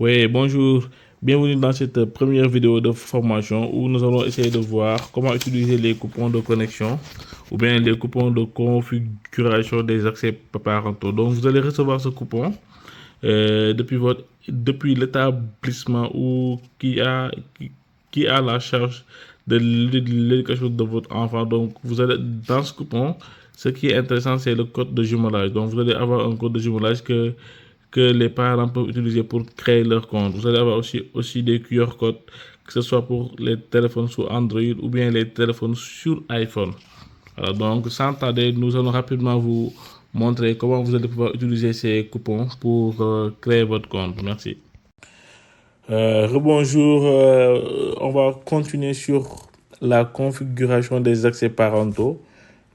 Oui, bonjour. Bienvenue dans cette première vidéo de formation où nous allons essayer de voir comment utiliser les coupons de connexion ou bien les coupons de configuration des accès parentaux. Donc, vous allez recevoir ce coupon depuis l'établissement ou qui a la charge de l'éducation de votre enfant. Donc, vous allez dans ce coupon, ce qui est intéressant, c'est le code de jumelage. Donc, vous allez avoir un code de jumelage que les parents peuvent utiliser pour créer leur compte. Vous allez avoir aussi des QR codes, que ce soit pour les téléphones sur Android ou bien les téléphones sur iPhone. Voilà, donc, sans tarder, nous allons rapidement vous montrer comment vous allez pouvoir utiliser ces coupons pour créer votre compte. Merci. Rebonjour, on va continuer sur la configuration des accès parentaux.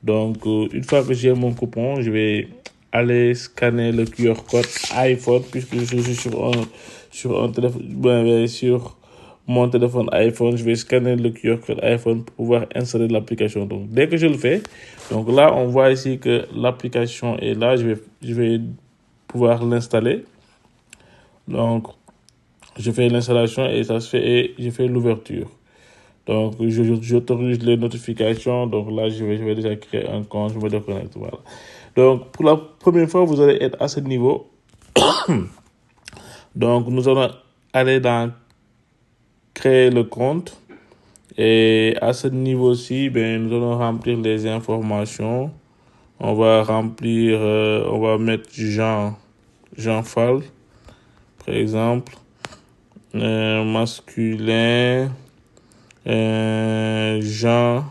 Donc, une fois que j'ai mon coupon, je vais aller scanner le QR code iPhone puisque je suis sur un téléphone, sur mon téléphone iPhone. Je vais scanner le QR code iPhone pour pouvoir insérer l'application. Donc, dès que je le fais, donc là, on voit ici que l'application est là. Je vais pouvoir l'installer. Donc, je fais l'installation et ça se fait et je fais l'ouverture. Donc, j'autorise les notifications. Donc là, je vais déjà créer un compte, je me déconnecte. Voilà. Donc, pour la première fois, vous allez être à ce niveau. Donc, nous allons aller dans créer le compte. Et à ce niveau-ci, nous allons remplir les informations. On va remplir, on va mettre Jean Fall, par exemple, masculin, Jean,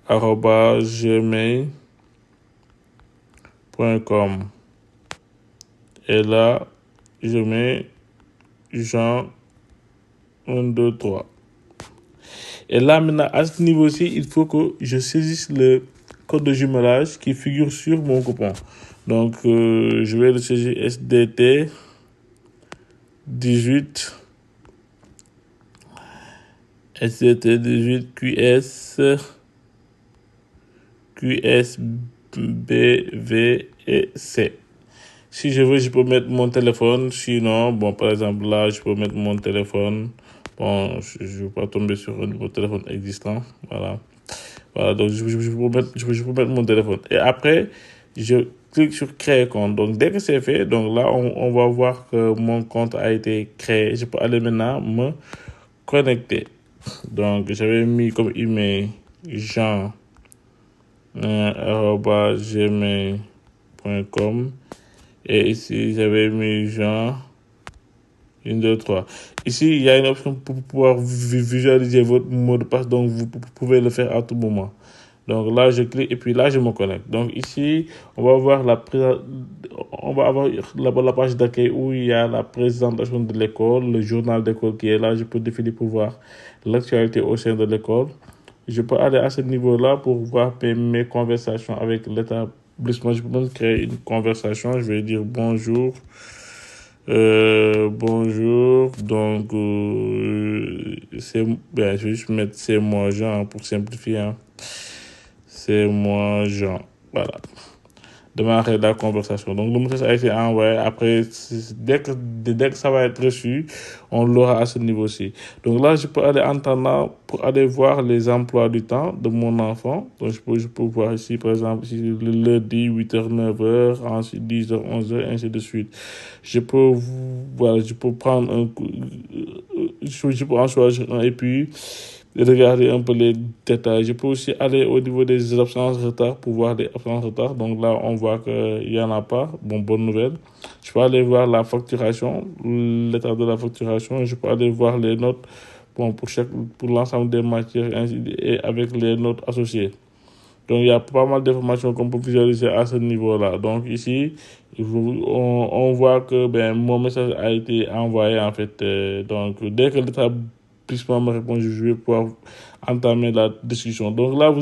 gmail.com. Et là, je mets Jean 1, 2, 3. Et là, maintenant, à ce niveau-ci, il faut que je saisisse le code de jumelage qui figure sur mon coupon. Donc, je vais le saisir SDT 18 QS B, V et C. Si je veux, je peux mettre mon téléphone. Sinon, par exemple, là, je peux mettre mon téléphone. Bon, je ne veux pas tomber sur un nouveau téléphone existant. Voilà, donc je peux mettre mon téléphone. Et après, je clique sur créer compte. Donc, dès que c'est fait, donc là, on va voir que mon compte a été créé. Je peux aller maintenant me connecter. Donc, j'avais mis comme email jean@gmail.com. Et ici, j'avais mis Jean 1, 2, 3. Ici, il y a une option pour pouvoir visualiser votre mot de passe. Donc, vous pouvez le faire à tout moment. Donc là, je clique et puis là, je me connecte. Donc ici, on va avoir la page d'accueil où il y a la présentation de l'école, le journal d'école qui est là. Je peux défiler pour voir l'actualité au sein de l'école. Je peux aller à ce niveau-là pour voir mes conversations avec l'établissement. Je peux même créer une conversation. Je vais dire bonjour. Bonjour. Donc, je vais juste mettre c'est moi, Jean, pour simplifier. Hein. C'est moi, Jean. Voilà. Démarrer la conversation. Donc, le message a été envoyé. Après, dès que ça va être reçu, on l'aura à ce niveau-ci. Donc là, je peux aller en temps pour aller voir les emplois du temps de mon enfant. Donc, je peux voir ici, par exemple, ici, le lundi, 8h, 9h, ensuite 10h, 11h, ainsi de suite. Je peux prendre je peux en choisir un et puis regarder un peu les détails. Je peux aussi aller au niveau des absences retard pour voir les absences retard. Donc là, on voit qu'il n'y en a pas. Bonne nouvelle. Je peux aller voir la facturation, l'état de la facturation. Je peux aller voir les notes pour l'ensemble des matières et avec les notes associées. Donc, il y a pas mal d'informations qu'on peut visualiser à ce niveau-là. Donc, ici, on voit que mon message a été envoyé, en fait. Donc, dès que l'établissement me répond, je vais pouvoir entamer la discussion. Donc, là,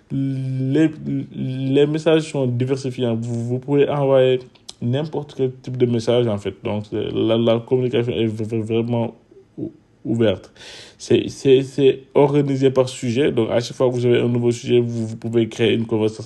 les messages sont diversifiés. Vous pouvez envoyer n'importe quel type de message, en fait. Donc, la communication est vraiment ouverte. C'est organisé par sujet. Donc, à chaque fois que vous avez un nouveau sujet, vous pouvez créer une conversation.